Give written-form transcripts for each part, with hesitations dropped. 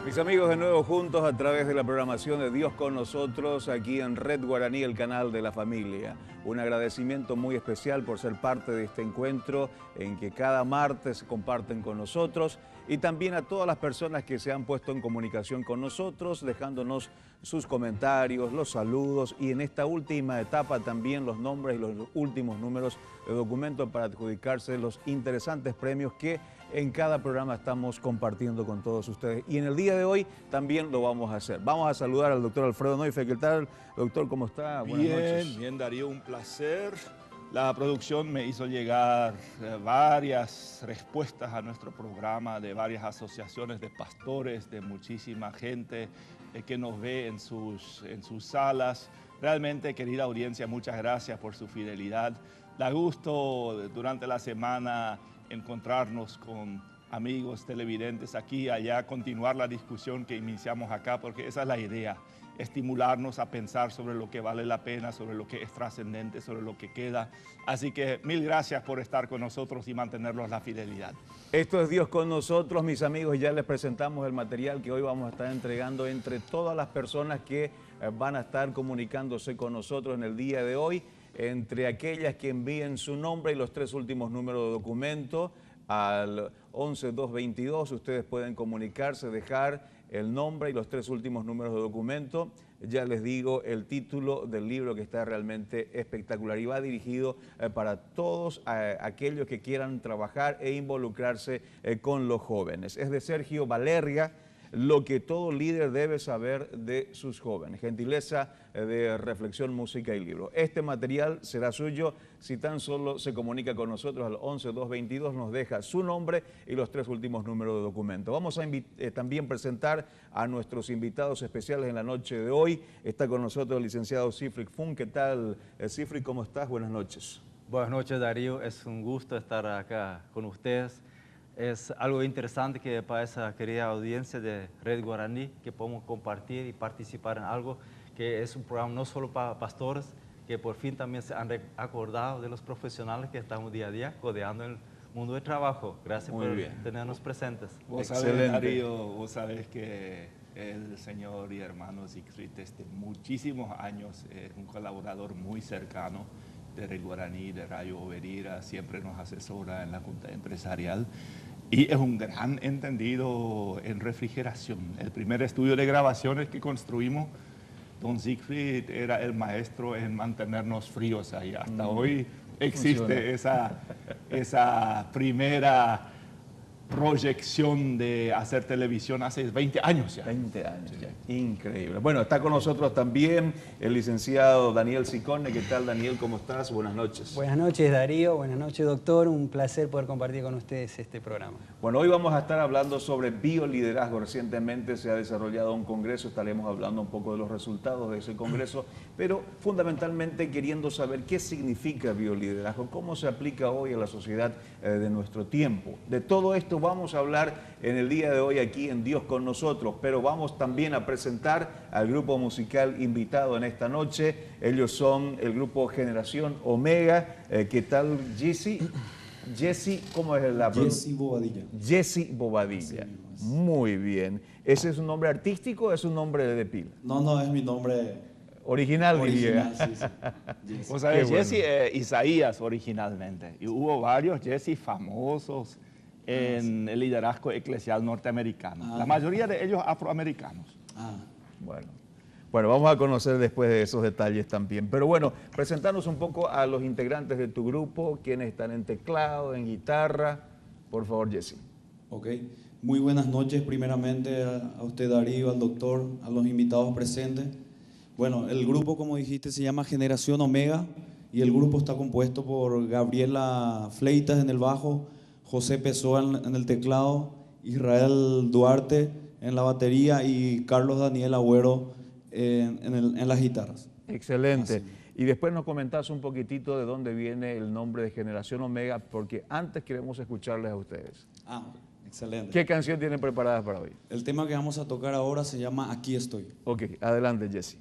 Mis amigos, de nuevo juntos a través de la programación de Dios con Nosotros, aquí en Red Guaraní, el canal de la familia. Un agradecimiento muy especial por ser parte de este encuentro en que cada martes comparten con nosotros, y también a todas las personas que se han puesto en comunicación con nosotros, dejándonos sus comentarios, los saludos y en esta última etapa también los nombres y los últimos números de documentos para adjudicarse los interesantes premios que en cada programa estamos compartiendo con todos ustedes. Y en el día de hoy también lo vamos a hacer. Vamos a saludar al doctor Alfredo Neufeld. ¿Qué tal, doctor? ¿Cómo está? Buenas noches. Bien, Darío, un placer. La producción me hizo llegar varias respuestas a nuestro programa de varias asociaciones de pastores, de muchísima gente que nos ve en sus salas. Realmente, querida audiencia, muchas gracias por su fidelidad. Da gusto durante la semana encontrarnos con amigos televidentes aquí y allá, continuar la discusión que iniciamos acá, porque esa es la idea, estimularnos a pensar sobre lo que vale la pena, sobre lo que es trascendente, sobre lo que queda. Así que mil gracias por estar con nosotros y mantenernos la fidelidad. Esto es Dios con Nosotros, mis amigos, y ya les presentamos el material que hoy vamos a estar entregando entre todas las personas que van a estar comunicándose con nosotros en el día de hoy. Entre aquellas que envíen su nombre y los 3 últimos números de documento al 11222, ustedes pueden comunicarse, dejar el nombre y los 3 últimos números de documento. Ya les digo el título del libro, que está realmente espectacular y va dirigido para todos aquellos que quieran trabajar e involucrarse con los jóvenes. Es de Sergio Valerga, Lo que todo líder debe saber de sus jóvenes. Gentileza de Reflexión, Música y Libro. Este material será suyo si tan solo se comunica con nosotros al 11222, nos deja su nombre y los 3 últimos números de documento. Vamos a también presentar a nuestros invitados especiales en la noche de hoy. Está con nosotros el licenciado Siegfried Funk. ¿Qué tal, Siegfried? ¿Cómo estás? Buenas noches. Buenas noches, Darío. Es un gusto estar acá con ustedes. Es algo interesante que para esa querida audiencia de Red Guaraní, que podemos compartir y participar en algo que es un programa no solo para pastores, que por fin también se han acordado de los profesionales que estamos día a día codeando el mundo de trabajo. Gracias por tenernos presentes. Vos sabés, Darío, vos sabés que el señor y hermano Siegfried desde muchísimos años es un colaborador muy cercano de Red Guaraní, de Radio Oberira, siempre nos asesora en la Junta Empresarial y es un gran entendido en refrigeración. El primer estudio de grabaciones que construimos, don Siegfried era el maestro en mantenernos fríos ahí. Hasta hoy existe esa primera proyección de hacer televisión hace 20 años ya. 20 años ya. Increíble. Bueno, está con nosotros también el licenciado Daniel Ciccone. ¿Qué tal, Daniel? ¿Cómo estás? Buenas noches. Buenas noches, Darío. Buenas noches, doctor. Un placer poder compartir con ustedes este programa. Bueno, hoy vamos a estar hablando sobre bioliderazgo. Recientemente se ha desarrollado un congreso, estaremos hablando un poco de los resultados de ese congreso, pero fundamentalmente queriendo saber qué significa bioliderazgo, cómo se aplica hoy a la sociedad de nuestro tiempo. De todo esto vamos a hablar en el día de hoy aquí en Dios con Nosotros, pero vamos también a presentar al grupo musical invitado en esta noche. Ellos son el grupo Generación Omega. ¿Qué tal, Jesse? Jesse, ¿cómo es la pronunciación? Jesse Bobadilla. Jesse Bobadilla. Muy bien. ¿Ese es un nombre artístico o es un nombre de pila? No, es mi nombre original, diría. Sí. O sea, Jesse Isaías originalmente. Y hubo varios Jesse famosos en el liderazgo eclesial norteamericano. La mayoría de ellos afroamericanos. Bueno, vamos a conocer después de esos detalles también. Pero bueno, presentarnos un poco a los integrantes de tu grupo, quienes están en teclado, en guitarra. Por favor, Jesse. Ok. Muy buenas noches, primeramente a usted, Darío, al doctor, a los invitados presentes. Bueno, el grupo, como dijiste, se llama Generación Omega y el grupo está compuesto por Gabriela Fleitas en el bajo, José Pessoa en el teclado, Israel Duarte en la batería y Carlos Daniel Agüero en las guitarras. Excelente. Así. Y después nos comentás un poquitito de dónde viene el nombre de Generación Omega, porque antes queremos escucharles a ustedes. Excelente. ¿Qué canción tienen preparadas para hoy? El tema que vamos a tocar ahora se llama Aquí estoy. Ok, adelante, Jesse.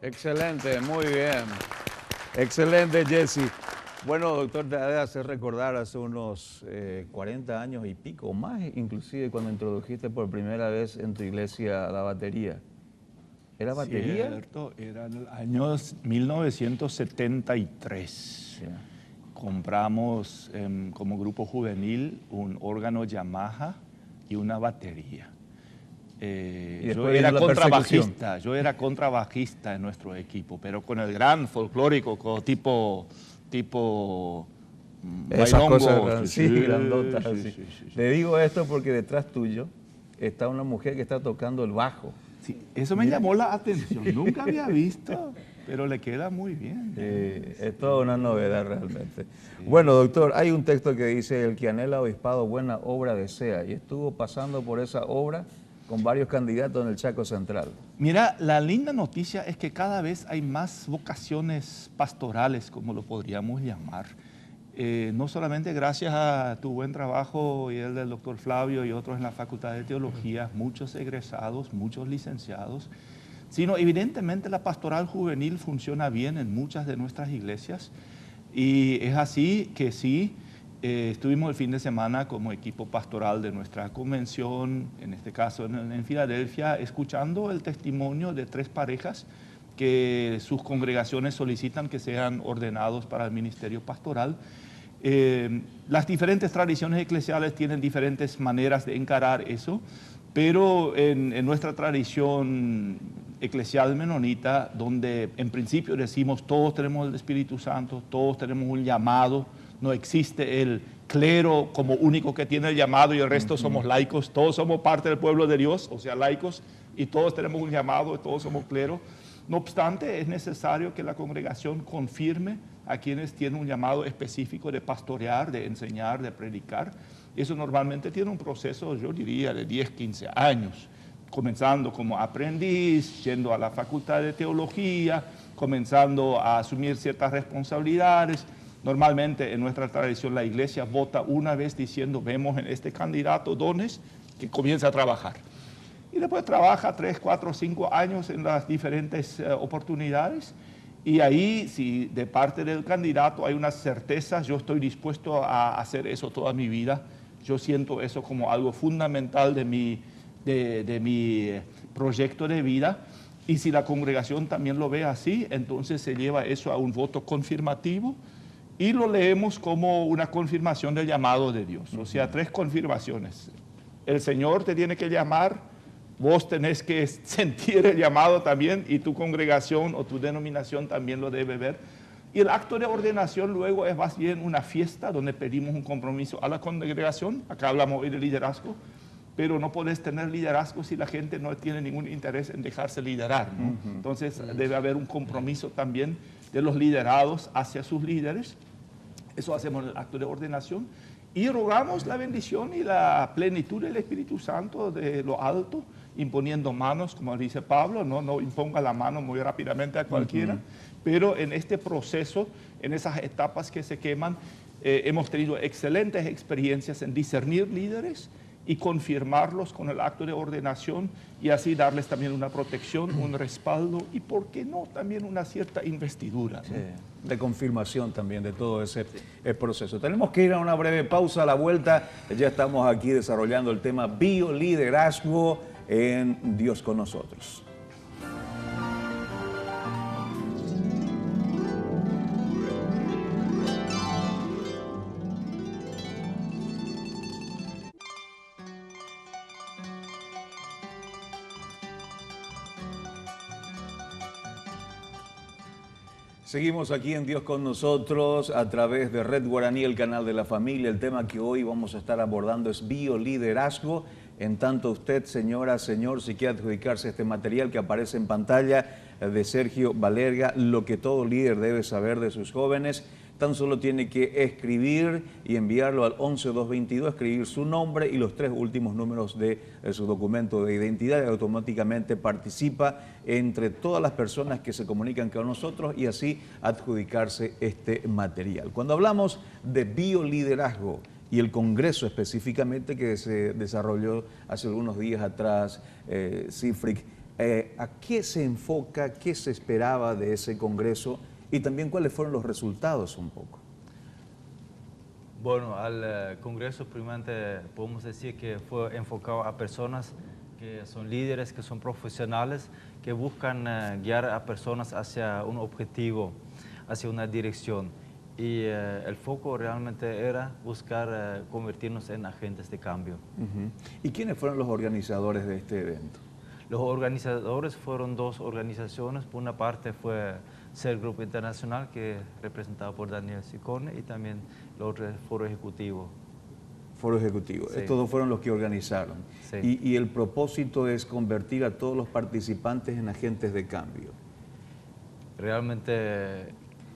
Excelente, muy bien. Excelente, Jesse. Bueno, doctor, te ha de hacer recordar hace unos 40 años y pico, más inclusive, cuando introdujiste por primera vez en tu iglesia la batería. ¿Era batería? Cierto, era en el año 1973. Sí. Compramos como grupo juvenil un órgano Yamaha y una batería. Yo era contrabajista en nuestro equipo, pero con el gran folclórico tipo esas bailongo. cosas sí, grandotas. Sí. Te digo esto porque detrás tuyo está una mujer que está tocando el bajo. Sí, eso me llamó la atención, nunca había visto. pero le queda muy bien. Es toda una novedad realmente. Bueno, doctor, hay un texto que dice, el que anhela obispado buena obra desea, y estuvo pasando por esa obra con varios candidatos en el Chaco Central. Mira, la linda noticia es que cada vez hay más vocaciones pastorales, como lo podríamos llamar. No solamente gracias a tu buen trabajo y el del doctor Flavio y otros en la Facultad de Teología, muchos egresados, muchos licenciados, sino evidentemente la pastoral juvenil funciona bien en muchas de nuestras iglesias, y es así que sí, estuvimos el fin de semana como equipo pastoral de nuestra convención, en este caso en Filadelfia, escuchando el testimonio de 3 parejas que sus congregaciones solicitan que sean ordenados para el ministerio pastoral. Las diferentes tradiciones eclesiales tienen diferentes maneras de encarar eso, pero en nuestra tradición eclesial menonita, donde en principio decimos todos tenemos el Espíritu Santo, todos tenemos un llamado, no existe el clero como único que tiene el llamado y el resto somos laicos, todos somos parte del pueblo de Dios, o sea, laicos, y todos tenemos un llamado, y todos somos clero. No obstante, es necesario que la congregación confirme a quienes tienen un llamado específico de pastorear, de enseñar, de predicar. Eso normalmente tiene un proceso, yo diría, de 10, 15 años, comenzando como aprendiz, yendo a la facultad de teología, comenzando a asumir ciertas responsabilidades. Normalmente en nuestra tradición la iglesia vota una vez diciendo, vemos en este candidato dones, que comienza a trabajar. Y después trabaja 3, 4, 5 años en las diferentes oportunidades. Y ahí, si de parte del candidato hay una certeza, yo estoy dispuesto a hacer eso toda mi vida. Yo siento eso como algo fundamental de mi proyecto de vida. Y si la congregación también lo ve así, entonces se lleva eso a un voto confirmativo y lo leemos como una confirmación del llamado de Dios. O sea, 3 confirmaciones. El Señor te tiene que llamar, vos tenés que sentir el llamado también, y tu congregación o tu denominación también lo debe ver. Y el acto de ordenación luego es más bien una fiesta donde pedimos un compromiso a la congregación. Acá hablamos hoy de liderazgo, pero no podés tener liderazgo si la gente no tiene ningún interés en dejarse liderar, ¿no? Entonces debe haber un compromiso también de los liderados hacia sus líderes. Eso hacemos en el acto de ordenación. Y rogamos la bendición y la plenitud del Espíritu Santo de lo alto, imponiendo manos, como dice Pablo, no imponga la mano muy rápidamente a cualquiera, pero en este proceso, en esas etapas que se queman, hemos tenido excelentes experiencias en discernir líderes y confirmarlos con el acto de ordenación, y así darles también una protección, un respaldo y, ¿por qué no?, también una cierta investidura, ¿no? Sí, de confirmación también de todo ese proceso. Tenemos que ir a una breve pausa. A la vuelta ya estamos aquí desarrollando el tema bioliderazgo en Dios con nosotros. Seguimos aquí en Dios con nosotros a través de Red Guaraní, el canal de la familia. El tema que hoy vamos a estar abordando es bioliderazgo. En tanto usted, señora, señor, si quiere adjudicarse este material que aparece en pantalla de Sergio Valerga, lo que todo líder debe saber de sus jóvenes, tan solo tiene que escribir y enviarlo al 11222, escribir su nombre y los 3 últimos números de su documento de identidad, y automáticamente participa entre todas las personas que se comunican con nosotros y así adjudicarse este material. Cuando hablamos de bioliderazgo y el congreso específicamente que se desarrolló hace algunos días atrás, CIFRIC, ¿a qué se enfoca, qué se esperaba de ese congreso? Y también cuáles fueron los resultados un poco. Bueno, al Congreso primeramente podemos decir que fue enfocado a personas que son líderes, que son profesionales, que buscan guiar a personas hacia un objetivo, hacia una dirección. Y el foco realmente era buscar convertirnos en agentes de cambio. ¿Y quiénes fueron los organizadores de este evento? Los organizadores fueron 2 organizaciones. Por una parte fue CER Grupo Internacional, que representado por Daniel Ciccone, y también el otro Foro Ejecutivo. Foro Ejecutivo. Sí. Estos 2 fueron los que organizaron. Sí. Y el propósito es convertir a todos los participantes en agentes de cambio. realmente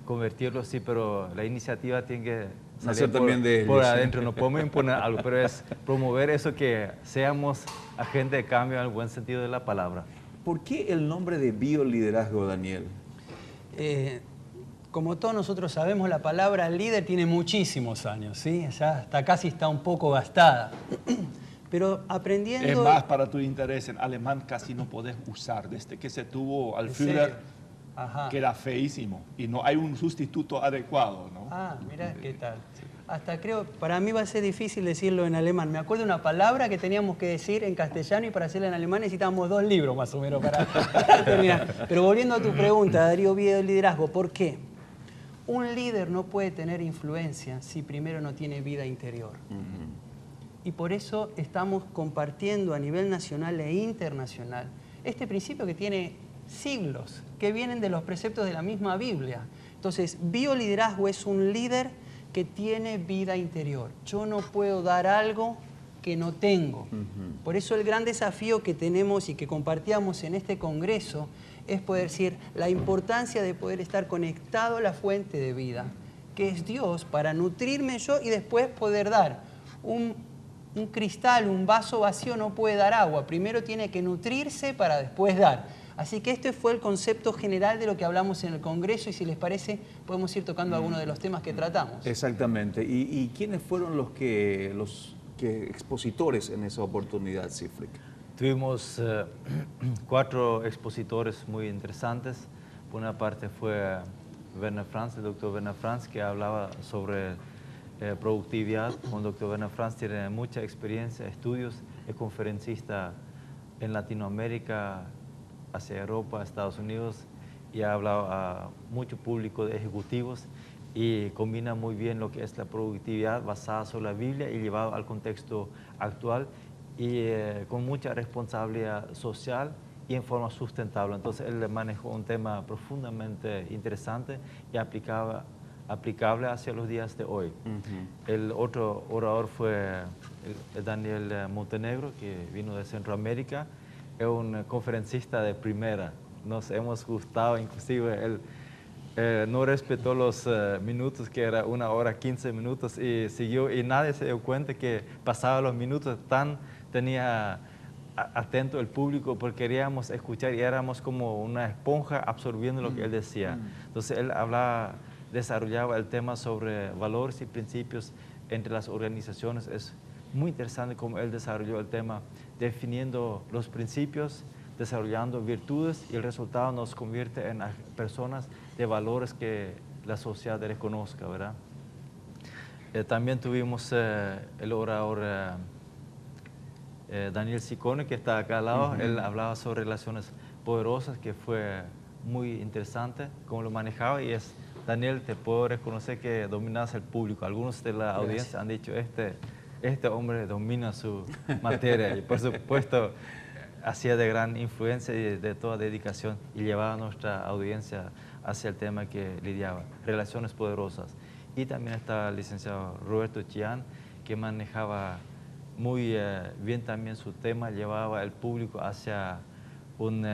convertirlo, sí, pero la iniciativa tiene que Nacer salir también de ellos. por adentro. No podemos imponer algo, pero es promover eso, que seamos agentes de cambio en el buen sentido de la palabra. ¿Por qué el nombre de bioliderazgo, Daniel? Como todos nosotros sabemos, la palabra líder tiene muchísimos años, ¿sí? Ya hasta casi está un poco gastada. Pero aprendiendo... Es más, para tu interés, en alemán casi no podés usar. Desde que se tuvo al ¿En Führer, serio? Ajá. queda feísimo. Y no hay un sustituto adecuado, ¿no? Ah, mira qué tal. Hasta creo, para mí va a ser difícil decirlo en alemán. Me acuerdo de una palabra que teníamos que decir en castellano y para hacerla en alemán necesitábamos 2 libros más o menos para terminar. Pero volviendo a tu pregunta, Darío, liderazgo, ¿por qué? Un líder no puede tener influencia si primero no tiene vida interior. Y por eso estamos compartiendo a nivel nacional e internacional este principio que tiene siglos, que vienen de los preceptos de la misma Biblia. Entonces, bioliderazgo es un líder que tiene vida interior. Yo no puedo dar algo que no tengo. Por eso el gran desafío que tenemos y que compartíamos en este congreso es poder decir la importancia de poder estar conectado a la fuente de vida, que es Dios, para nutrirme yo y después poder dar. Un cristal, un vaso vacío no puede dar agua. Primero tiene que nutrirse para después dar. Así que este fue el concepto general de lo que hablamos en el Congreso y si les parece podemos ir tocando algunos de los temas que tratamos. Exactamente. ¿Y quiénes fueron los expositores en esa oportunidad, Cifric? Tuvimos 4 expositores muy interesantes. Por una parte fue Werner Franz, el doctor Werner Franz, que hablaba sobre productividad. El doctor Werner Franz tiene mucha experiencia, estudios, es conferencista en Latinoamérica, hacia Europa, Estados Unidos, y ha hablado a mucho público de ejecutivos y combina muy bien lo que es la productividad basada sobre la Biblia y llevado al contexto actual y con mucha responsabilidad social y en forma sustentable. Entonces él manejó un tema profundamente interesante y aplicable hacia los días de hoy. El otro orador fue Daniel Montenegro, que vino de Centroamérica. Es un conferencista de primera. Nos hemos gustado, inclusive él no respetó los minutos, que era 1 hora 15 minutos, y siguió, y nadie se dio cuenta que pasaba los minutos, tenía atento el público porque queríamos escuchar y éramos como una esponja absorbiendo lo que él decía. Entonces él desarrollaba el tema sobre valores y principios entre las organizaciones. Es muy interesante cómo él desarrolló el tema definiendo los principios, desarrollando virtudes y el resultado nos convierte en personas de valores que la sociedad reconozca, ¿verdad? También tuvimos el orador Daniel Ciccone, que está acá al lado. Él hablaba sobre relaciones poderosas, que fue muy interesante cómo lo manejaba. Y Daniel, te puedo reconocer que dominas el público. Algunos de la audiencia han dicho, este hombre domina su materia. Y por supuesto, hacía de gran influencia y de toda dedicación y llevaba a nuestra audiencia hacia el tema que lidiaba, relaciones poderosas. Y también está el licenciado Roberto Chián, que manejaba muy bien también su tema, llevaba el público hacia un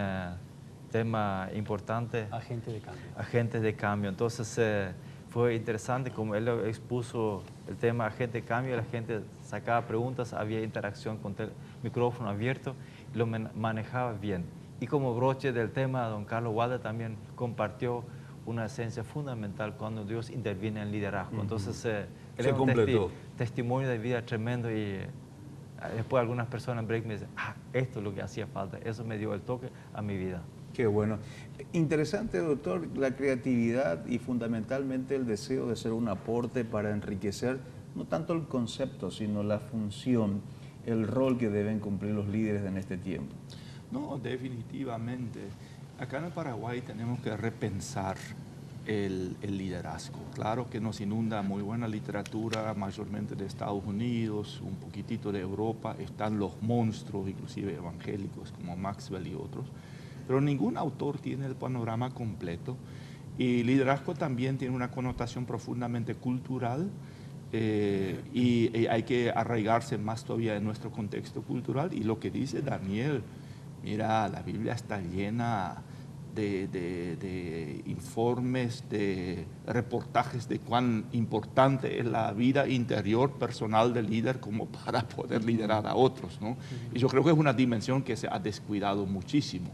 tema importante. Agente de cambio. Agentes de cambio. Entonces fue interesante como él expuso el tema agente de cambio, la gente sacaba preguntas, había interacción con el micrófono abierto y lo manejaba bien. Y como broche del tema, don Carlos Walder también compartió una esencia fundamental cuando Dios interviene en el liderazgo. Entonces, él es un testimonio de vida tremendo y después algunas personas en break me dicen, esto es lo que hacía falta, eso me dio el toque a mi vida. Qué bueno. Interesante, doctor, la creatividad y fundamentalmente el deseo de ser un aporte para enriquecer no tanto el concepto, sino la función, el rol que deben cumplir los líderes en este tiempo. No, definitivamente. Acá en el Paraguay tenemos que repensar el liderazgo. Claro que nos inunda muy buena literatura, mayormente de Estados Unidos, un poquitito de Europa. Están los monstruos, inclusive evangélicos, como Maxwell y otros. Pero ningún autor tiene el panorama completo. Y liderazgo también tiene una connotación profundamente cultural. Y hay que arraigarse más todavía en nuestro contexto cultural. Y lo que dice Daniel, mira, la Biblia está llena de informes, de reportajes de cuán importante es la vida interior personal del líder como para poder liderar a otros, ¿no? Y yo creo que es una dimensión que se ha descuidado muchísimo,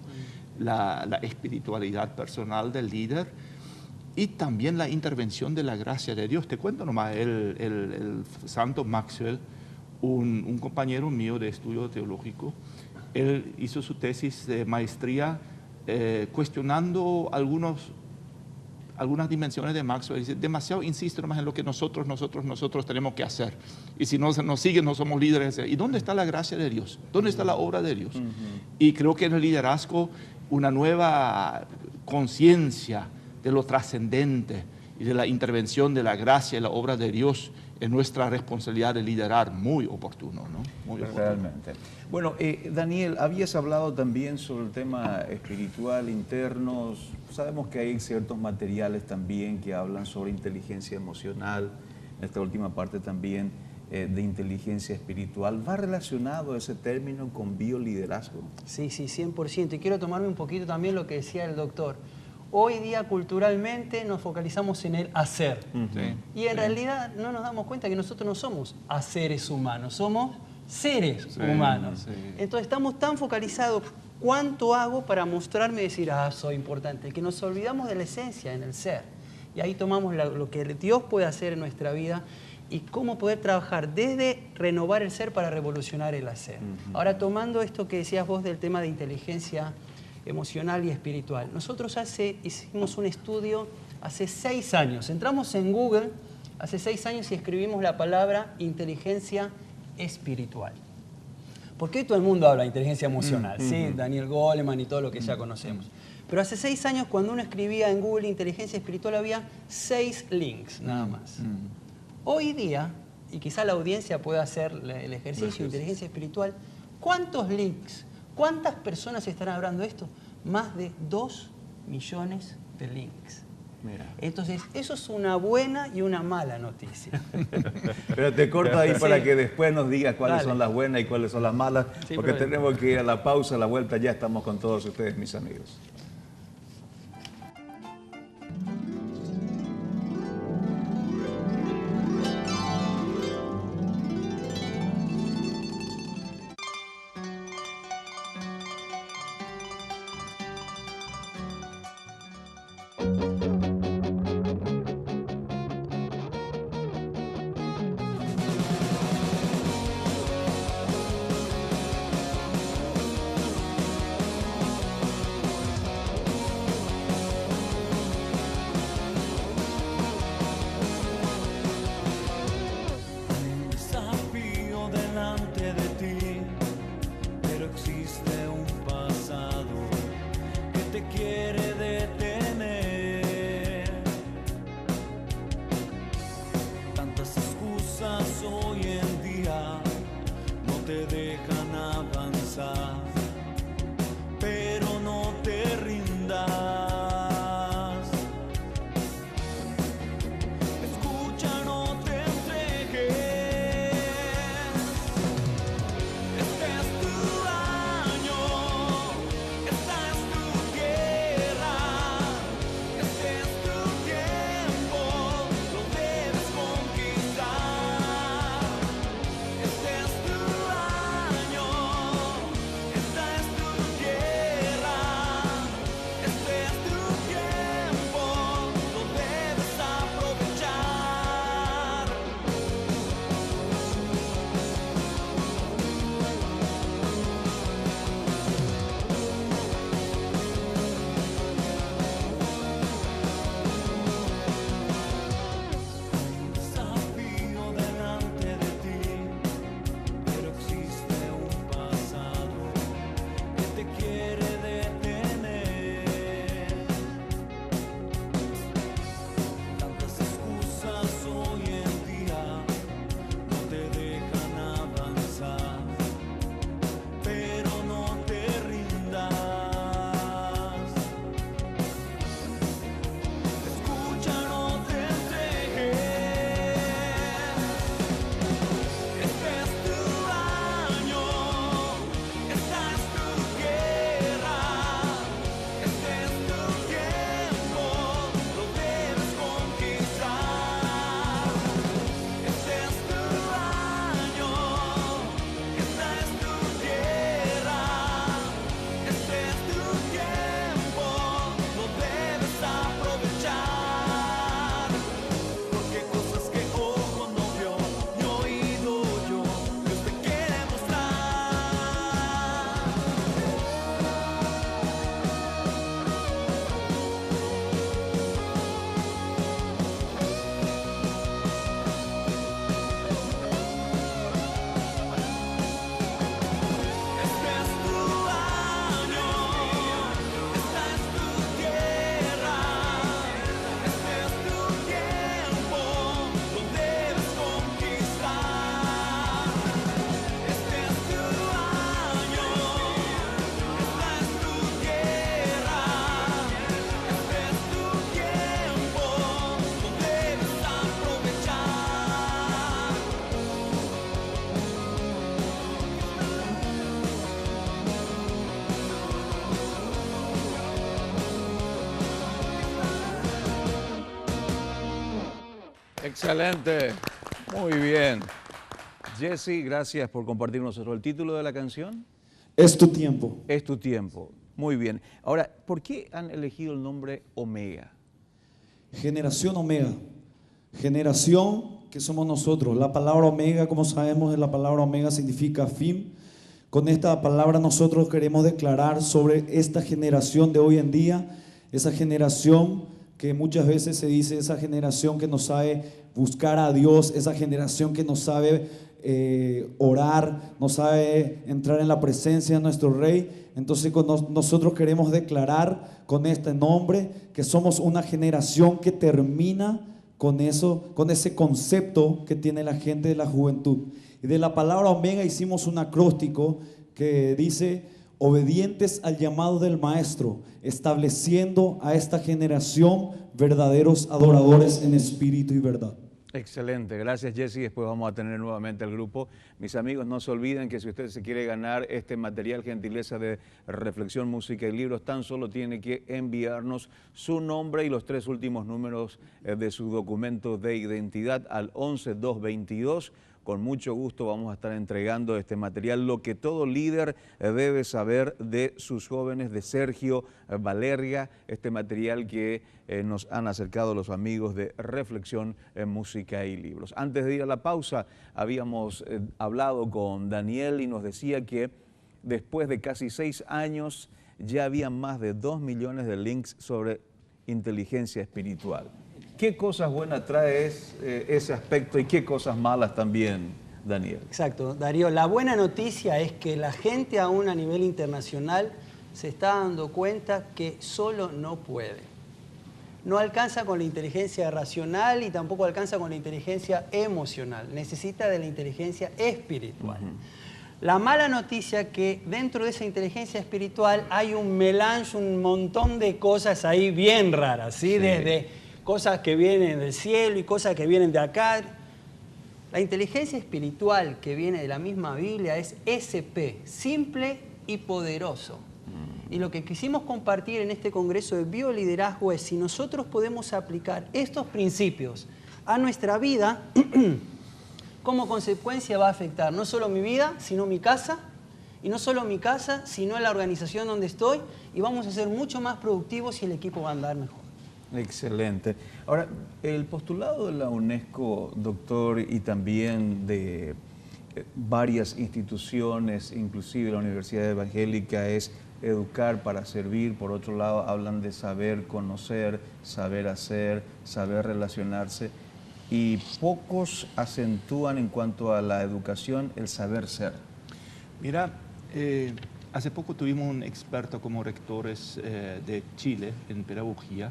la espiritualidad personal del líder y también la intervención de la gracia de Dios. Te cuento nomás, el santo Maxwell, un compañero mío de estudio teológico, él hizo su tesis de maestría cuestionando algunas dimensiones de Maxwell. Dice, demasiado insisto nomás en lo que nosotros tenemos que hacer. Y si no nos siguen, no somos líderes. ¿Y dónde está la gracia de Dios? ¿Dónde está la obra de Dios? Y creo que en el liderazgo una nueva conciencia de lo trascendente y de la intervención de la gracia y la obra de Dios es nuestra responsabilidad de liderar, muy oportuno, ¿no? Muy oportuno. Realmente. Bueno, Daniel, habías hablado también sobre el tema espiritual, internos. Sabemos que hay ciertos materiales también que hablan sobre inteligencia emocional. En esta última parte también de inteligencia espiritual. ¿Va relacionado ese término con bioliderazgo? Sí, 100%. Y quiero tomarme un poquito también lo que decía el doctor. Hoy día culturalmente nos focalizamos en el hacer. Y en realidad no nos damos cuenta que nosotros no somos haceres humanos, somos seres humanos. Entonces estamos tan focalizados, ¿cuánto hago para mostrarme y decir, soy importante? Que nos olvidamos de la esencia en el ser. Y ahí tomamos lo que Dios puede hacer en nuestra vida y cómo poder trabajar desde renovar el ser para revolucionar el hacer. Ahora, tomando esto que decías vos del tema de inteligencia emocional y espiritual. Nosotros hicimos un estudio hace 6 años. Entramos en Google hace 6 años y escribimos la palabra inteligencia espiritual. Porque hoy todo el mundo habla de inteligencia emocional, ¿sí? Daniel Goleman y todo lo que ya conocemos. Pero hace 6 años, cuando uno escribía en Google inteligencia espiritual, había 6 links nada más. Hoy día, y quizá la audiencia pueda hacer el ejercicio de inteligencia espiritual, ¿cuántos links? ¿Cuántas personas estarán hablando de esto? Más de 2 millones de links. Mira. Entonces, eso es una buena y una mala noticia. Pero te corto ahí para que después nos digas cuáles son las buenas y cuáles son las malas, porque tenemos que ir a la pausa, a la vuelta, ya estamos con todos ustedes, mis amigos. Excelente. Muy bien. Jesse, gracias por compartir con nosotros el título de la canción. Es tu tiempo. Es tu tiempo. Muy bien. Ahora, ¿por qué han elegido el nombre Omega? Generación Omega. Generación que somos nosotros. La palabra Omega, como sabemos, la palabra Omega significa fin. Con esta palabra nosotros queremos declarar sobre esta generación de hoy en día, esa generación que muchas veces se dice, esa generación que no sabe buscar a Dios, esa generación que no sabe orar, no sabe entrar en la presencia de nuestro Rey. Entonces nosotros queremos declarar con este nombre que somos una generación que termina con eso, con ese concepto que tiene la gente de la juventud. Y de la palabra Omega hicimos un acróstico que dice: obedientes al llamado del Maestro, estableciendo a esta generación verdaderos adoradores en espíritu y verdad. Excelente, gracias Jesse. Después vamos a tener nuevamente el grupo. Mis amigos, no se olviden que si usted se quiere ganar este material gentileza de reflexión, música y libros, tan solo tiene que enviarnos su nombre y los 3 últimos números de su documento de identidad al 11222. Con mucho gusto vamos a estar entregando este material, lo que todo líder debe saber de sus jóvenes, de Sergio Valeria, este material que nos han acercado los amigos de Reflexión en Música y Libros. Antes de ir a la pausa, habíamos hablado con Daniel y nos decía que después de casi 6 años ya había más de 2 millones de links sobre inteligencia espiritual. ¿Qué cosas buenas trae ese aspecto y qué cosas malas también, Daniel? Exacto, Darío. La buena noticia es que la gente aún a nivel internacional se está dando cuenta que solo no puede. No alcanza con la inteligencia racional y tampoco alcanza con la inteligencia emocional. Necesita de la inteligencia espiritual. La mala noticia es que dentro de esa inteligencia espiritual hay un melange, un montón de cosas ahí bien raras, ¿sí? Sí. Desde cosas que vienen del cielo y cosas que vienen de acá. La inteligencia espiritual que viene de la misma Biblia es SP, simple y poderoso. Y lo que quisimos compartir en este Congreso de Bioliderazgo es si nosotros podemos aplicar estos principios a nuestra vida, como consecuencia va a afectar no solo mi vida, sino mi casa, y no solo mi casa, sino la organización donde estoy, y vamos a ser mucho más productivos y el equipo va a andar mejor. Excelente. Ahora, el postulado de la UNESCO, doctor, y también de varias instituciones, inclusive la Universidad Evangélica, es educar para servir. Por otro lado, hablan de saber conocer, saber hacer, saber relacionarse. Y pocos acentúan en cuanto a la educación el saber ser. Mira, hace poco tuvimos un experto como rectores de Chile en pedagogía.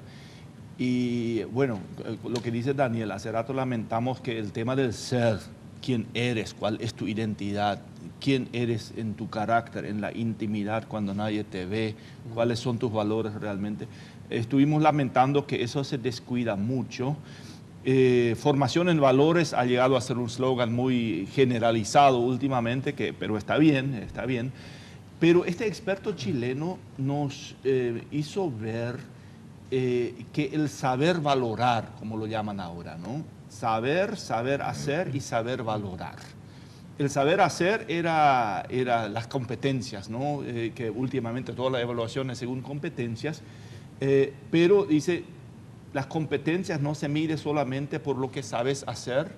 Y bueno, lo que dice Daniel, hace rato lamentamos que el tema del ser, quién eres, cuál es tu identidad, quién eres en tu carácter, en la intimidad cuando nadie te ve, cuáles son tus valores realmente. Estuvimos lamentando que eso se descuida mucho. Formación en valores ha llegado a ser un slogan muy generalizado últimamente, pero está bien, está bien. Pero este experto chileno nos hizo ver que el saber valorar, como lo llaman ahora, ¿no? Saber hacer y saber valorar. El saber hacer era las competencias, ¿no? Que últimamente toda la evaluación es según competencias, pero dice, las competencias no se mide solamente por lo que sabes hacer,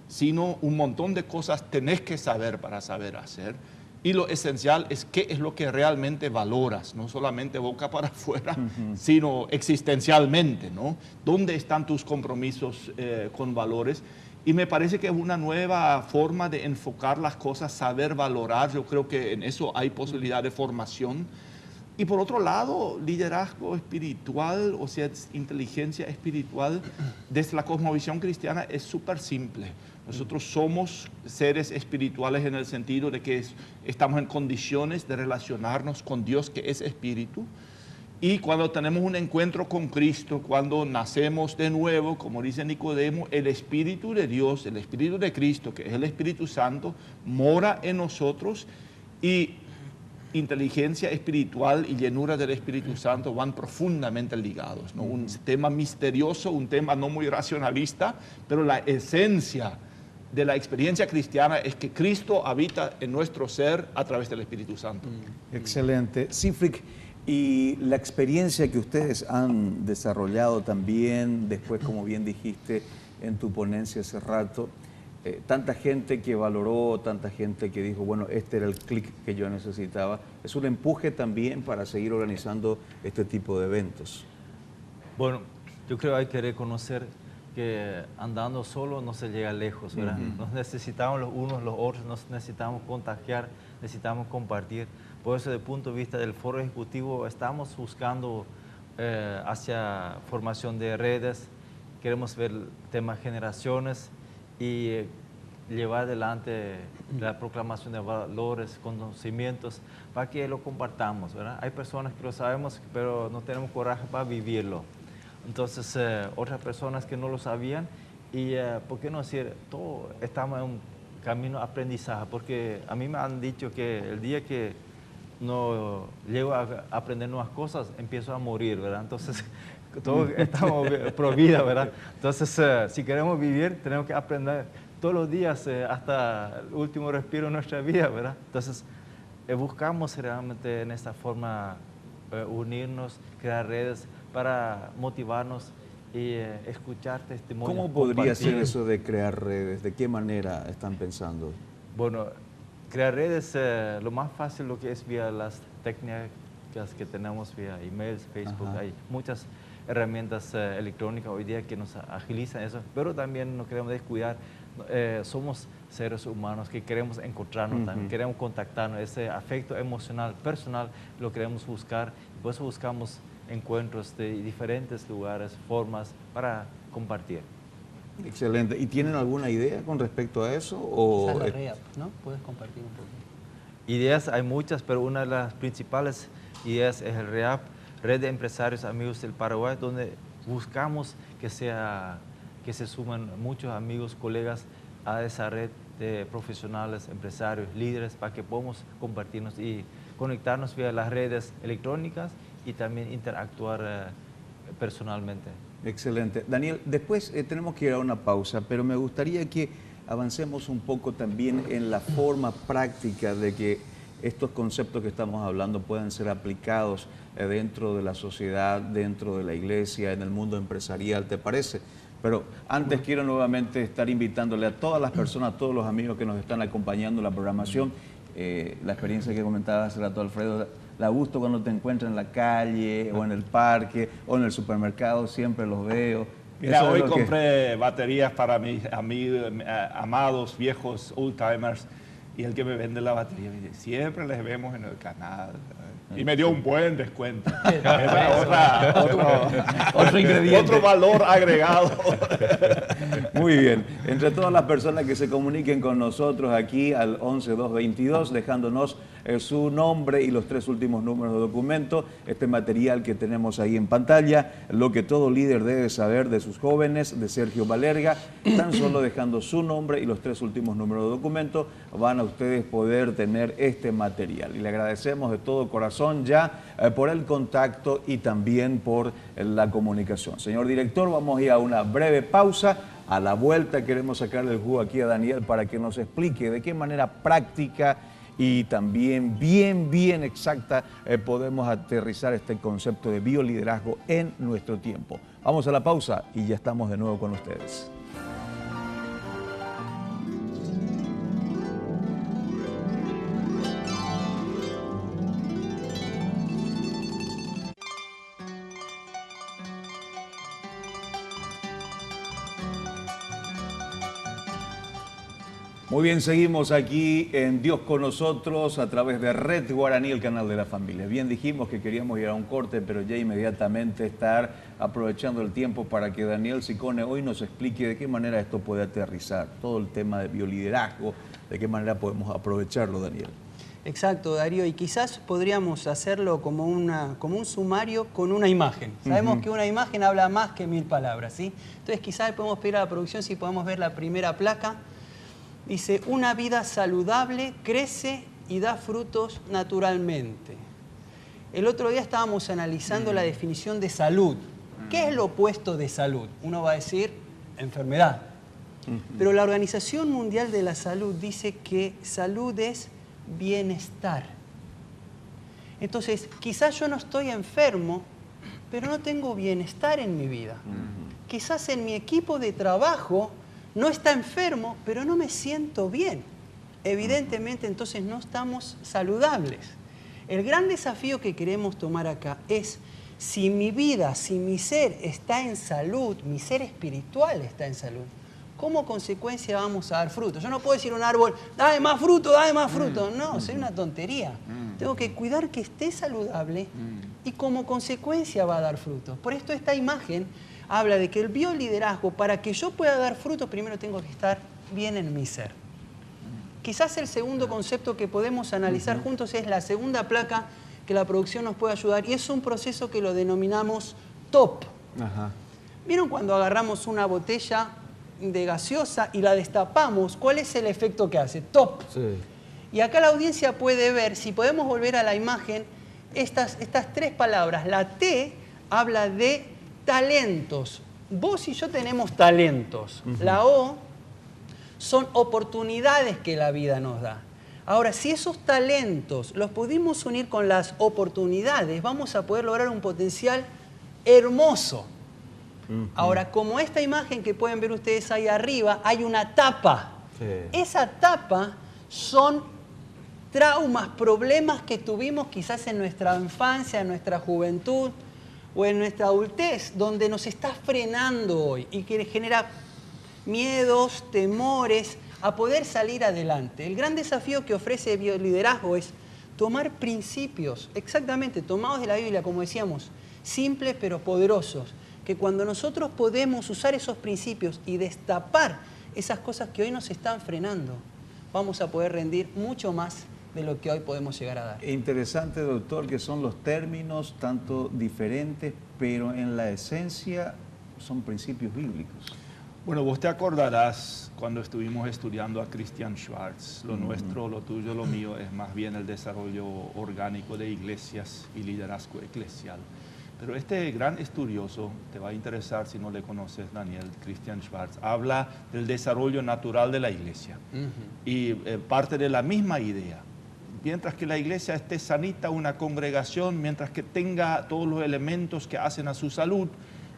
sino un montón de cosas tenés que saber para saber hacer. Y lo esencial es qué es lo que realmente valoras, no solamente boca para afuera, sino existencialmente, ¿no? ¿Dónde están tus compromisos con valores? Y me parece que es una nueva forma de enfocar las cosas, saber valorar. Yo creo que en eso hay posibilidad de formación. Y por otro lado, liderazgo espiritual, o sea, inteligencia espiritual, desde la cosmovisión cristiana es súper simple. Nosotros somos seres espirituales en el sentido de que estamos en condiciones de relacionarnos con Dios, que es espíritu. Y cuando tenemos un encuentro con Cristo, cuando nacemos de nuevo, como dice Nicodemo, el Espíritu de Dios, el Espíritu de Cristo, que es el Espíritu Santo, mora en nosotros y inteligencia espiritual y llenura del Espíritu Santo van profundamente ligados, ¿no? Un tema misterioso, un tema no muy racionalista, pero la esencia de la experiencia cristiana es que Cristo habita en nuestro ser a través del Espíritu Santo. Excelente. Sifrik, y la experiencia que ustedes han desarrollado también, después, como bien dijiste en tu ponencia hace rato, tanta gente que valoró, tanta gente que dijo, bueno, este era el clic que yo necesitaba, es un empuje también para seguir organizando este tipo de eventos. Bueno, yo creo que hay que reconocer que andando solo no se llega lejos, ¿verdad? Nos necesitamos los unos los otros, nos necesitamos contagiar, necesitamos compartir. Por eso, desde el punto de vista del foro ejecutivo, estamos buscando hacia formación de redes, queremos ver el tema generaciones y llevar adelante la proclamación de valores, conocimientos, para que lo compartamos, ¿verdad? Hay personas que lo sabemos, pero no tenemos coraje para vivirlo. Entonces, otras personas que no lo sabían, y ¿por qué no decir? Todos estamos en un camino de aprendizaje, porque a mí me han dicho que el día que no llego a aprender nuevas cosas, empiezo a morir, ¿verdad? Entonces, todos estamos pro vida, ¿verdad? Entonces, si queremos vivir, tenemos que aprender todos los días hasta el último respiro de nuestra vida, ¿verdad? Entonces, buscamos realmente en esta forma unirnos, crear redes para motivarnos y escuchar testimonios. ¿Cómo podría ser eso de crear redes? ¿De qué manera están pensando? Bueno, crear redes, lo más fácil lo que es vía las técnicas que tenemos vía emails, Facebook. Ajá. Hay muchas herramientas electrónicas hoy día que nos agilizan eso, pero también no queremos descuidar. Somos seres humanos que queremos encontrarnos también, queremos contactarnos, ese afecto emocional, personal, lo queremos buscar, por eso buscamos encuentros de diferentes lugares, formas para compartir. Excelente. ¿Y tienen alguna idea con respecto a eso? O la REAP, ¿no? ¿Puedes compartir un poco? Ideas hay muchas, pero una de las principales ideas es el REAP, Red de Empresarios Amigos del Paraguay, donde buscamos que se sumen muchos amigos, colegas a esa red de profesionales, empresarios, líderes, para que podamos compartirnos y conectarnos vía las redes electrónicas y también interactuar personalmente. Excelente. Daniel, después tenemos que ir a una pausa, pero me gustaría que avancemos un poco también en la forma práctica de que estos conceptos que estamos hablando puedan ser aplicados dentro de la sociedad, dentro de la iglesia, en el mundo empresarial, ¿te parece? Pero antes quiero nuevamente estar invitándole a todas las personas, a todos los amigos que nos están acompañando en la programación, la experiencia que comentaba hace rato Alfredo, da gusto cuando te encuentras en la calle o en el parque o en el supermercado, siempre los veo. Mira, hoy compré baterías para mis amigos, amados, viejos old-timers, y el que me vende la batería me dice, siempre les vemos en el canal. Y me dio un buen descuento. Otro ingrediente. Otro valor agregado. Muy bien. Entre todas las personas que se comuniquen con nosotros aquí al 11222, dejándonos su nombre y los 3 últimos números de documento, este material que tenemos ahí en pantalla, lo que todo líder debe saber de sus jóvenes, de Sergio Balerga, tan solo dejando su nombre y los 3 últimos números de documento, van a ustedes poder tener este material. Y le agradecemos de todo corazón ya por el contacto y también por la comunicación. Señor director, vamos a ir a una breve pausa. A la vuelta queremos sacarle el jugo aquí a Daniel para que nos explique de qué manera práctica y también bien exacta podemos aterrizar este concepto de bioliderazgo en nuestro tiempo. Vamos a la pausa y ya estamos de nuevo con ustedes. Muy bien, seguimos aquí en Dios con nosotros a través de Red Guaraní, el canal de la familia. Bien dijimos que queríamos ir a un corte, pero ya inmediatamente estar aprovechando el tiempo para que Daniel Sicone hoy nos explique de qué manera esto puede aterrizar, todo el tema de bioliderazgo, de qué manera podemos aprovecharlo, Daniel. Exacto, Darío, y quizás podríamos hacerlo como un sumario con una imagen. Sabemos que una imagen habla más que 1000 palabras, ¿sí? Entonces quizás podemos pedir a la producción si podemos ver la primera placa. Dice, una vida saludable crece y da frutos naturalmente. El otro día estábamos analizando la definición de salud. ¿Qué es lo opuesto de salud? Uno va a decir enfermedad. Pero la Organización Mundial de la Salud dice que salud es bienestar. Entonces, quizás yo no estoy enfermo, pero no tengo bienestar en mi vida. Quizás en mi equipo de trabajo no está enfermo, pero no me siento bien. Evidentemente, entonces no estamos saludables. El gran desafío que queremos tomar acá es, si mi vida, si mi ser está en salud, mi ser espiritual está en salud, ¿cómo consecuencia vamos a dar fruto? Yo no puedo decir a un árbol, dame más fruto, dame más fruto. No, sería una tontería. Tengo que cuidar que esté saludable y como consecuencia va a dar fruto. Por esto esta imagen habla de que el bioliderazgo, para que yo pueda dar fruto, primero tengo que estar bien en mi ser. Quizás el segundo concepto que podemos analizar juntos es la segunda placa que la producción nos puede ayudar, y es un proceso que lo denominamos TOP. ¿Vieron cuando agarramos una botella de gaseosa y la destapamos? ¿Cuál es el efecto que hace? TOP. Sí. Y acá la audiencia puede ver, si podemos volver a la imagen, estas tres palabras. La T habla de talentos. Vos y yo tenemos talentos. La O son oportunidades que la vida nos da. Ahora, si esos talentos los pudimos unir con las oportunidades, vamos a poder lograr un potencial hermoso. Ahora, como esta imagen que pueden ver ustedes ahí arriba, hay una tapa. Sí. Esa tapa son traumas, problemas que tuvimos quizás en nuestra infancia, en nuestra juventud o en nuestra adultez, donde nos está frenando hoy y que genera miedos, temores a poder salir adelante. El gran desafío que ofrece bioliderazgo es tomar principios, exactamente, tomados de la Biblia, como decíamos, simples pero poderosos, que cuando nosotros podemos usar esos principios y destapar esas cosas que hoy nos están frenando, vamos a poder rendir mucho más de lo que hoy podemos llegar a dar. Interesante, doctor, que son los términos tanto diferentes, pero en la esencia son principios bíblicos. Bueno, vos te acordarás cuando estuvimos estudiando a Christian Schwarz. Lo nuestro, lo tuyo, lo mío es más bien el desarrollo orgánico de iglesias y liderazgo eclesial. Pero este gran estudioso, te va a interesar si no le conoces, Daniel, Christian Schwarz, habla del desarrollo natural de la iglesia. Y parte de la misma idea. Mientras que la iglesia esté sanita, una congregación, mientras que tenga todos los elementos que hacen a su salud,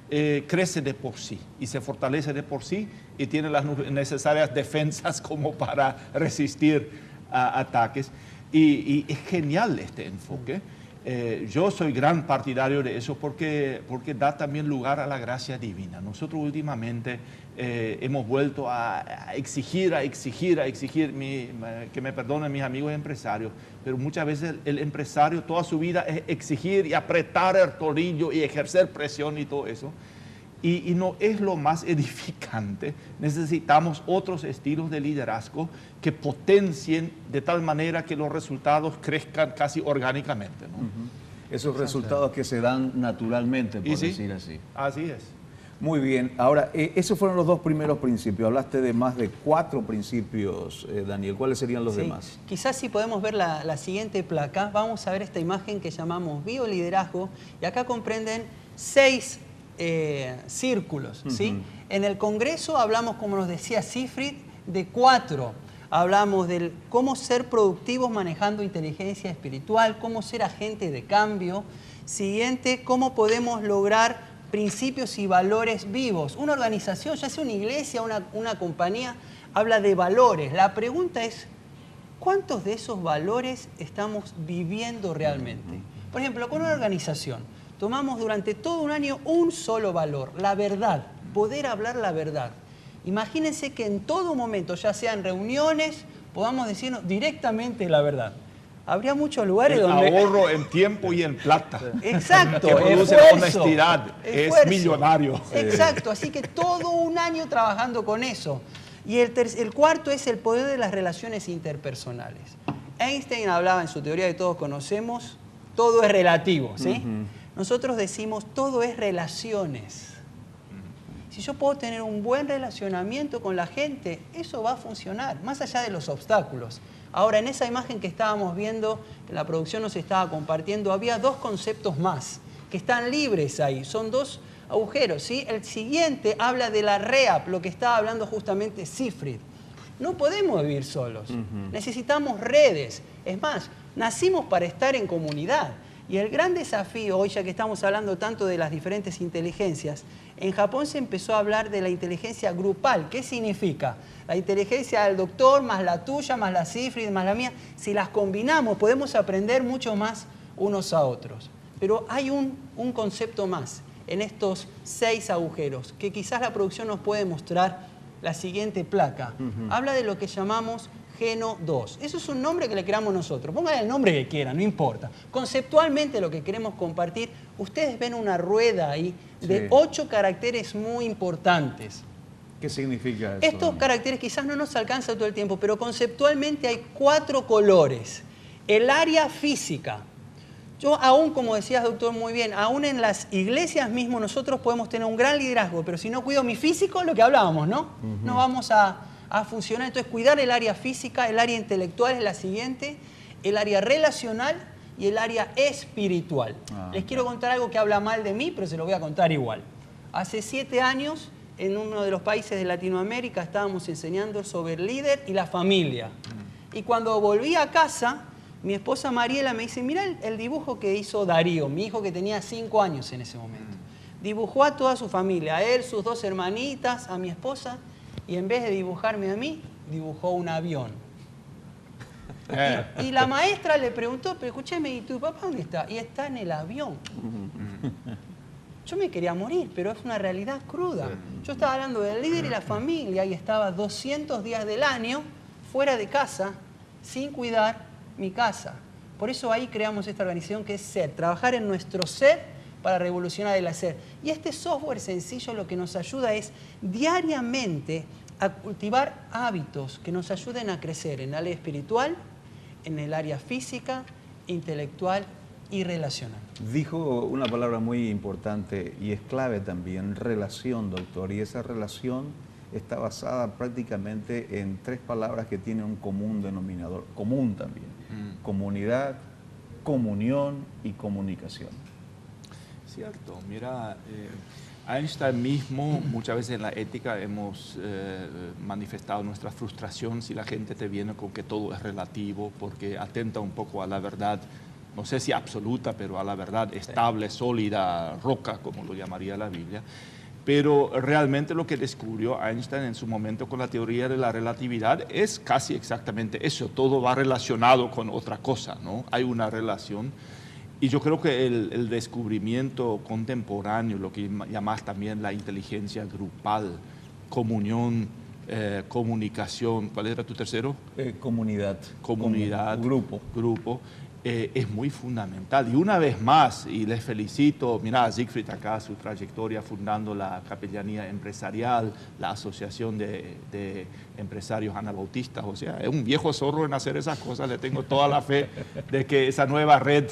crece de por sí y se fortalece de por sí y tiene las necesarias defensas como para resistir a ataques. Y es genial este enfoque. Yo soy gran partidario de eso porque da también lugar a la gracia divina. Nosotros últimamente hemos vuelto a exigir, que me perdonen mis amigos empresarios, pero muchas veces el empresario toda su vida es exigir y apretar el tornillo y ejercer presión y todo eso. Y no es lo más edificante. Necesitamos otros estilos de liderazgo que potencien de tal manera que los resultados crezcan casi orgánicamente, ¿no? Esos resultados que se dan naturalmente, por decir así. Así es. Muy bien. Ahora, esos fueron los dos primeros principios. Hablaste de más de 4 principios, Daniel. ¿Cuáles serían los demás? Quizás si podemos ver la siguiente placa, vamos a ver esta imagen que llamamos bioliderazgo. Y acá comprenden 6 círculos, ¿sí? En el Congreso hablamos, como nos decía Siegfried, de 4. Hablamos de cómo ser productivos manejando inteligencia espiritual, cómo ser agente de cambio. Siguiente, cómo podemos lograr principios y valores vivos. Una organización, ya sea una iglesia, una compañía, habla de valores. La pregunta es, ¿cuántos de esos valores estamos viviendo realmente? Por ejemplo, con una organización, tomamos durante todo un año un solo valor, la verdad, poder hablar la verdad. Imagínense que en todo momento, ya sea en reuniones, podamos decirnos directamente la verdad. Habría muchos lugares donde... ahorro en tiempo y en plata. Exacto. Que produce honestidad, es millonario. Exacto, así que todo un año trabajando con eso. Y el cuarto es el poder de las relaciones interpersonales. Einstein hablaba en su teoría que todos conocemos, todo es relativo, ¿sí? Nosotros decimos todo es relaciones. si yo puedo tener un buen relacionamiento con la gente, eso va a funcionar, más allá de los obstáculos. Ahora, en esa imagen que estábamos viendo, que la producción nos estaba compartiendo, había dos conceptos más que están libres ahí. Son dos agujeros, ¿sí? El siguiente habla de la REAP, lo que estaba hablando justamente Siegfried. No podemos vivir solos. Necesitamos redes. Es más, nacimos para estar en comunidad. Y el gran desafío, hoy ya que estamos hablando tanto de las diferentes inteligencias, en Japón se empezó a hablar de la inteligencia grupal. ¿Qué significa? La inteligencia del doctor, más la tuya, más la Siegfried, más la mía. Si las combinamos, podemos aprender mucho más unos a otros. Pero hay un concepto más en estos 6 agujeros, que quizás la producción nos puede mostrar la siguiente placa. Habla de lo que llamamos Geno 2. Eso es un nombre que le creamos nosotros. Pónganle el nombre que quieran, no importa. Conceptualmente lo que queremos compartir, ustedes ven una rueda ahí de 8 caracteres muy importantes. ¿Qué significa eso? Estos caracteres quizás no nos alcanza todo el tiempo, pero conceptualmente hay 4 colores. El área física. Yo aún, como decías, doctor, muy bien, aún en las iglesias mismo nosotros podemos tener un gran liderazgo, pero si no cuido mi físico, lo que hablábamos, ¿no? No vamos a funcionar. Entonces, cuidar el área física, el área intelectual es la siguiente, el área relacional y el área espiritual. Les quiero contar algo que habla mal de mí, pero se lo voy a contar igual. Hace 7 años, en uno de los países de Latinoamérica, estábamos enseñando sobre el líder y la familia. Y cuando volví a casa, mi esposa Mariela me dice, mirá el dibujo que hizo Darío, mi hijo que tenía 5 años en ese momento. Dibujó a toda su familia, a él, sus 2 hermanitas, a mi esposa, y en vez de dibujarme a mí, dibujó un avión. Y la maestra le preguntó, pero escúchame, ¿y tu papá dónde está? Y está en el avión. Yo me quería morir, pero es una realidad cruda. Yo estaba hablando del líder y la familia y estaba 200 días del año fuera de casa, sin cuidar mi casa. Por eso ahí creamos esta organización que es SER, trabajar en nuestro ser para revolucionar el hacer. Y este software sencillo lo que nos ayuda es diariamente a cultivar hábitos que nos ayuden a crecer en el área espiritual, en el área física, intelectual y relacional. Dijo una palabra muy importante y es clave también, relación, doctor. Y esa relación está basada prácticamente en 3 palabras que tienen un común denominador, común también. Comunidad, comunión y comunicación. Cierto, mira, Einstein mismo, muchas veces en la ética hemos manifestado nuestra frustración si la gente te viene con que todo es relativo, porque atenta un poco a la verdad, no sé si absoluta, pero a la verdad estable, sólida, roca, como lo llamaría la Biblia. Pero realmente lo que descubrió Einstein en su momento con la teoría de la relatividad es casi exactamente eso, todo va relacionado con otra cosa, ¿no? Hay una relación. Y yo creo que el descubrimiento contemporáneo, lo que llamas también la inteligencia grupal, comunión, comunicación, ¿cuál era tu tercero? Comunidad. Comunidad. Grupo. Grupo. Es muy fundamental. Y una vez más, y les felicito, mirá a Siegfried acá, su trayectoria fundando la Capellanía Empresarial, la Asociación de Empresarios Anabautistas. O sea, es un viejo zorro en hacer esas cosas. Le tengo toda la fe de que esa nueva red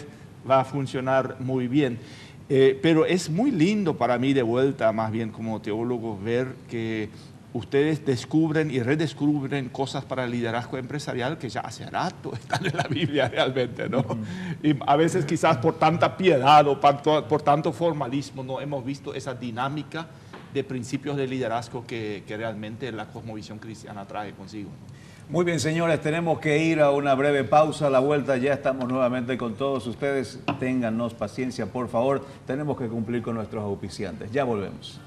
va a funcionar muy bien. Pero es muy lindo para mí, de vuelta, más bien como teólogo, ver que ustedes descubren y redescubren cosas para el liderazgo empresarial que ya hace rato están en la Biblia realmente, ¿no? Y a veces quizás por tanta piedad o por tanto formalismo no hemos visto esa dinámica de principios de liderazgo que realmente la cosmovisión cristiana trae consigo. Muy bien, señores, tenemos que ir a una breve pausa. A la vuelta ya estamos nuevamente con todos ustedes. Téngannos paciencia, por favor. Tenemos que cumplir con nuestros auspiciantes. Ya volvemos.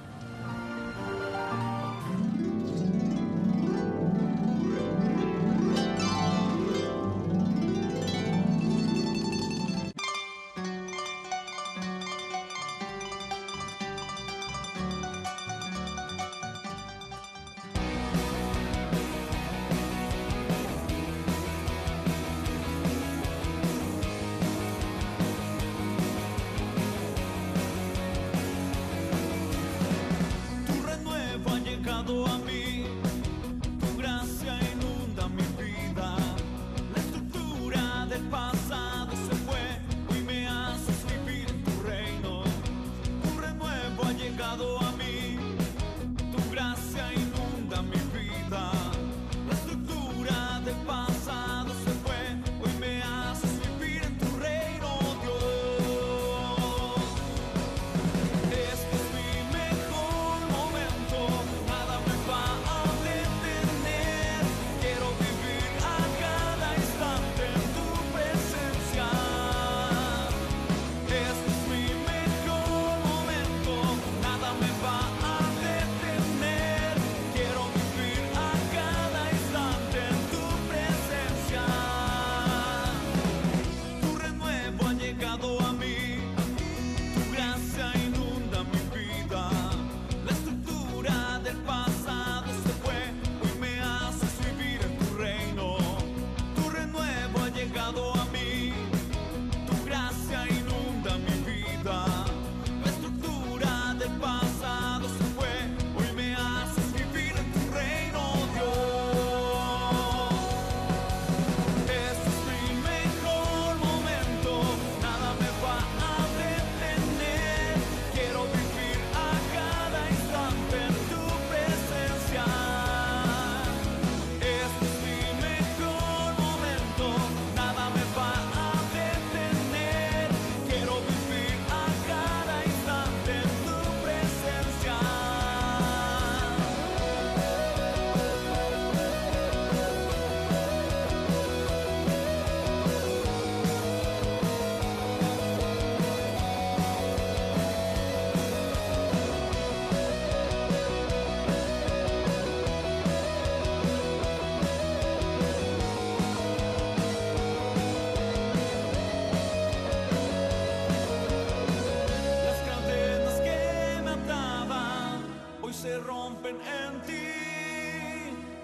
se rompen en ti.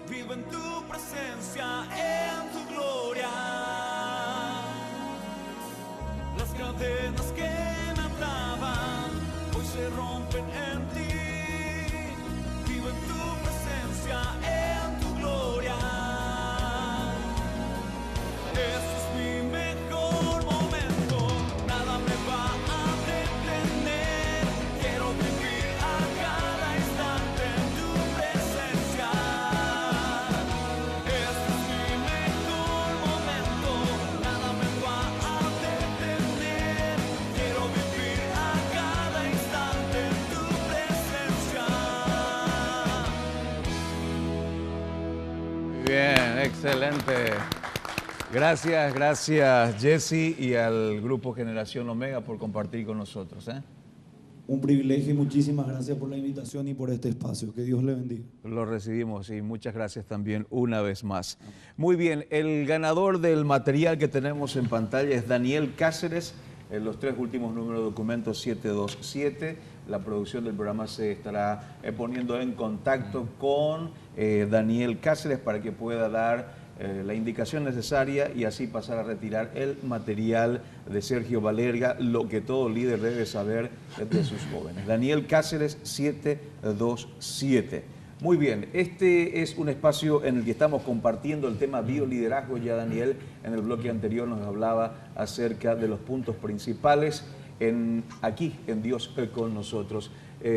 Vivo en tu presencia, en tu gloria. Las cadenas que me ataban hoy se rompen en ti. Vivo en tu presencia, en tu gloria. Este es mi mejor momento, nada me va a detener. Quiero vivir a cada instante en tu presencia. Este es mi mejor momento, nada me va a detener. Quiero vivir a cada instante en tu presencia. Bien, excelente. Gracias Jesse y al Grupo Generación Omega por compartir con nosotros. Un privilegio y muchísimas gracias por la invitación y por este espacio. Que Dios le bendiga. Lo recibimos y muchas gracias también una vez más. Muy bien, el ganador del material que tenemos en pantalla es Daniel Cáceres. En los 3 últimos números de documentos 727. La producción del programa se estará poniendo en contacto con Daniel Cáceres para que pueda dar la indicación necesaria y así pasar a retirar el material de Sergio Valerga, lo que todo líder debe saber de sus jóvenes. Daniel Cáceres 727. Muy bien, este es un espacio en el que estamos compartiendo el tema bioliderazgo. Ya Daniel en el bloque anterior nos hablaba acerca de los puntos principales aquí en Dios con nosotros.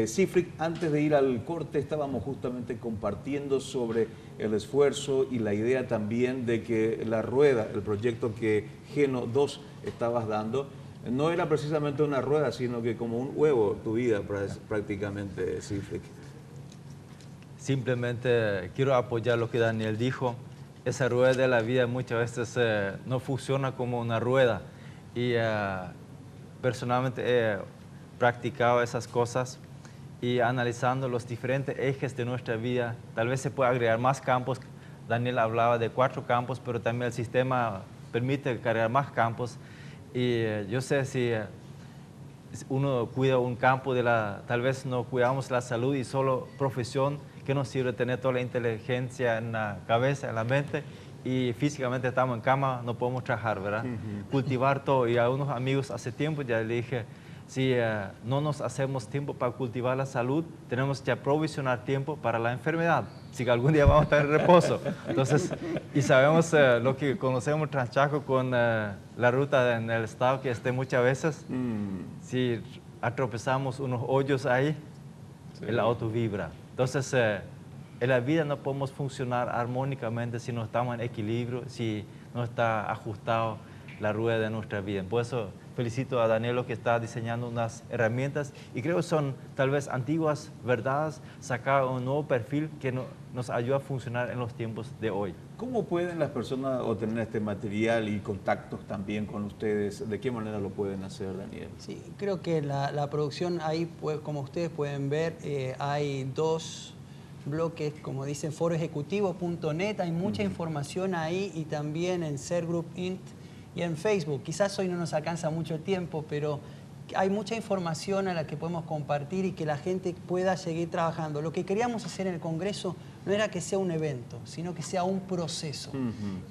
Siegfried, antes de ir al corte estábamos justamente compartiendo sobre el esfuerzo y la idea también de que la rueda, el proyecto que Geno 2 estabas dando, no era precisamente una rueda, sino que como un huevo tu vida prácticamente, Siegfried. Simplemente quiero apoyar lo que Daniel dijo. Esa rueda de la vida muchas veces no funciona como una rueda y personalmente he practicado esas cosas y analizando los diferentes ejes de nuestra vida, tal vez se puede agregar más campos. Daniel hablaba de 4 campos, pero también el sistema permite cargar más campos. Y yo sé si uno cuida un campo tal vez no cuidamos la salud y solo profesión, que nos sirve tener toda la inteligencia en la cabeza, en la mente, y físicamente estamos en cama, no podemos trabajar, ¿verdad? Cultivar todo. Y a unos amigos hace tiempo ya le dije, si no nos hacemos tiempo para cultivar la salud, tenemos que aprovisionar tiempo para la enfermedad, si algún día vamos a estar en reposo. Entonces, y sabemos lo que conocemos Transchaco con la ruta en el estado que esté muchas veces, si atropezamos unos hoyos ahí, el auto vibra. Entonces, en la vida no podemos funcionar armónicamente si no estamos en equilibrio, si no está ajustado la rueda de nuestra vida. Por eso felicito a Daniel que está diseñando unas herramientas y creo que son tal vez antiguas verdades, sacar un nuevo perfil que nos ayuda a funcionar en los tiempos de hoy. ¿Cómo pueden las personas obtener este material y contactos también con ustedes? ¿De qué manera lo pueden hacer, Daniel? Sí, creo que la producción ahí, como ustedes pueden ver, hay 2 bloques, como dicen, foroejecutivo.net, hay mucha información ahí y también en Ser Group Int y en Facebook. Quizás hoy no nos alcanza mucho tiempo, pero hay mucha información a la que podemos compartir y que la gente pueda seguir trabajando. Lo que queríamos hacer en el Congreso no era que sea un evento, sino que sea un proceso.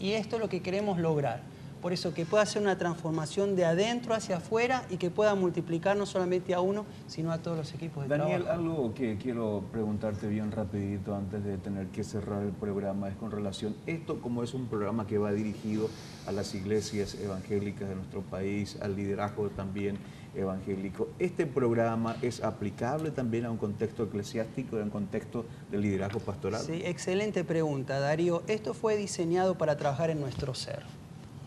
Y esto es lo que queremos lograr. Por eso que pueda ser una transformación de adentro hacia afuera y que pueda multiplicar no solamente a uno, sino a todos los equipos de Daniel, trabajo. algo que quiero preguntarte bien rapidito antes de tener que cerrar el programa es con relación, esto como es un programa que va dirigido a las iglesias evangélicas de nuestro país, al liderazgo también evangélico, ¿este programa es aplicable también a un contexto eclesiástico, a un contexto de liderazgo pastoral? Sí, excelente pregunta, Darío. Esto fue diseñado para trabajar en nuestro ser.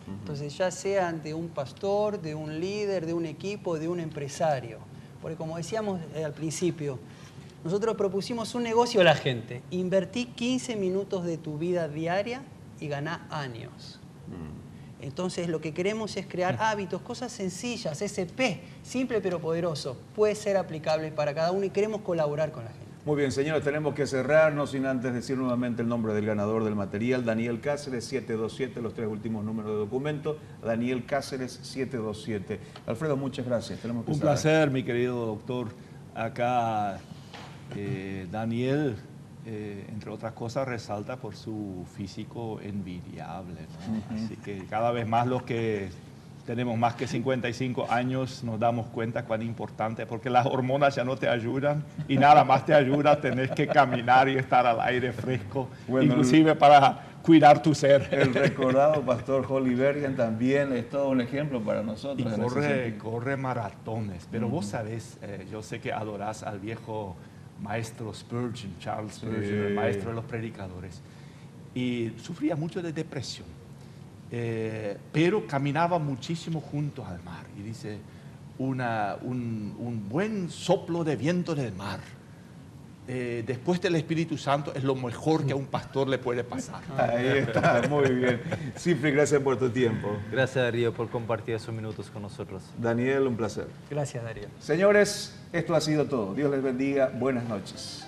Entonces, ya sea de un pastor, de un líder, de un equipo, de un empresario. Porque como decíamos al principio, nosotros propusimos un negocio a la gente. Invertí 15 minutos de tu vida diaria y ganá años. Entonces, lo que queremos es crear hábitos, cosas sencillas, SP, simple pero poderoso. Puede ser aplicable para cada uno y queremos colaborar con la gente. Muy bien, señores, tenemos que cerrarnos sin antes decir nuevamente el nombre del ganador del material, Daniel Cáceres, 727, los 3 últimos números de documento, Daniel Cáceres, 727. Alfredo, muchas gracias. Tenemos que Un cerrar. placer, mi querido doctor. Acá Daniel, entre otras cosas, resalta por su físico envidiable, ¿no? Así que cada vez más los que tenemos más que 55 años nos damos cuenta cuán importante, porque las hormonas ya no te ayudan y nada más te ayuda, tenés que caminar y estar al aire fresco, Bueno, inclusive para cuidar tu ser. El recordado pastor Holly Bergen también es todo un ejemplo para Y nosotros. en ese sentido. corre maratones, pero vos sabés, yo sé que adorás al viejo maestro Spurgeon, Charles Spurgeon, el maestro de los predicadores, y sufría mucho de depresión, pero caminaba muchísimo junto al mar, y dice, un buen soplo de viento del mar, después del Espíritu Santo, es lo mejor que a un pastor le puede pasar. Ahí está, muy bien. Cifri, gracias por tu tiempo. Gracias, Darío, por compartir esos minutos con nosotros. Daniel, un placer. Gracias, Darío. Señores, esto ha sido todo. Dios les bendiga. Buenas noches.